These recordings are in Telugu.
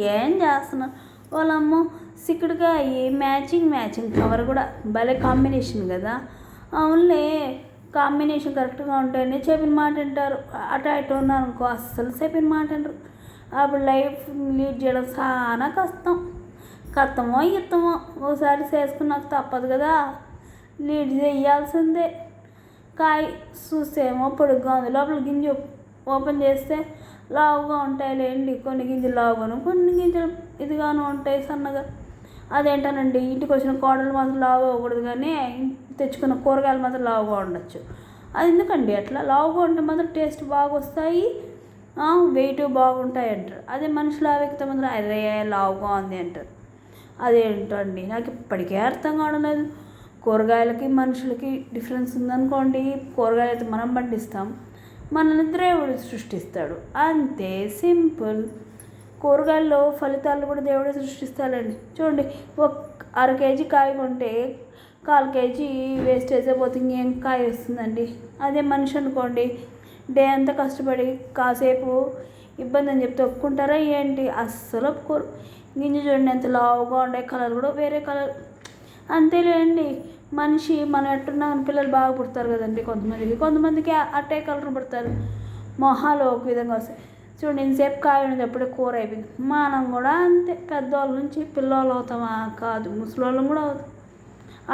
ఏం చేస్తున్నారు వాళ్ళమ్మో సిక్కుడుకాయ మ్యాచింగ్ కవర్ కూడా భలే కాంబినేషన్ కదా. అవునులే, కాంబినేషన్ కరెక్ట్గా ఉంటేనే చెప్పిన మాట వింటారు. అటు ఇటు ఉన్నారు అనుకో అస్సలు చెప్పిన మాట వింటారు. అప్పుడు లైఫ్ లీడ్ చేయడం చాలా కష్టమో ఇత్తమో ఓసారి చేసుకున్నాక తప్పదు కదా, లీడ్ చేయాల్సిందే. కాయ చూస్తేమో పొడుగ్గా ఉంది, లోపల గింజ ఓపెన్ చేస్తే లావుగా ఉంటాయిలేండి. కొన్ని గింజలు లావుగాను, కొన్ని గింజలు ఇదిగాను ఉంటాయి సన్నగా. అదేంటనండి, ఇంటికి వచ్చిన కోడలు మాత్రం లావుగా అవ్వకూడదు, కానీ తెచ్చుకున్న కూరగాయలు మాత్రం లావుగా ఉండొచ్చు. అది ఎందుకండి అట్లా? లావుగా ఉంటే మాత్రం టేస్ట్ బాగా వస్తాయి, వెయిట్ బాగుంటాయి అంటారు. అదే మనిషి లావెక్కితే మాత్రం అరే లావుగా ఉంది అంటారు. అదేంటండి నాకు ఇప్పటికే అర్థం కావడం. కూరగాయలకి మనుషులకి డిఫరెన్స్ ఉందనుకోండి. కూరగాయలు అయితే మనం పండిస్తాం, మనల్ని దేవుడు సృష్టిస్తాడు, అంతే సింపుల్. కూరగాయల్లో ఫలితాలు కూడా దేవుడే సృష్టిస్తాడండి. చూడండి, ఒక 1/2 కేజీ కాయ కొంటే 1/4 కేజీ వేస్టేజ్ అయిపోతే ఇంకేం కాయ వస్తుందండి. అదే మనిషి అనుకోండి, డే అంతా కష్టపడి కాసేపు ఇబ్బంది అని చెప్తే ఒప్పుకుంటారా ఏంటి? అస్సలు ఒప్పుకోరు. గింజ చూడండి ఎంత లావుగా ఉండే, కలర్ కూడా వేరే కలర్. అంతేలేండి, మనిషి మనం ఎట్టున్నా కానీ పిల్లలు బాగా పుడతారు కదండి. కొంతమందికి అట్టే కలర్ పుడతారు, మొహాలు ఒక విధంగా వస్తాయి. చూడండి, ఇంతసేపు కాయ ఉన్నప్పుడే కూర అయిపోయింది. మనం కూడా అంతే, పెద్దవాళ్ళ నుంచి పిల్లలు అవుతామా? కాదు, ముసలోళ్ళం కూడా అవుతాం.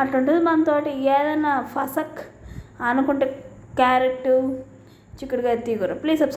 అట్లుంటుంది మనతోటి. ఏదైనా ఫసక్ అనుకుంటే క్యారెట్ చిక్కుడుకాయ తీగూర. Please subscribe.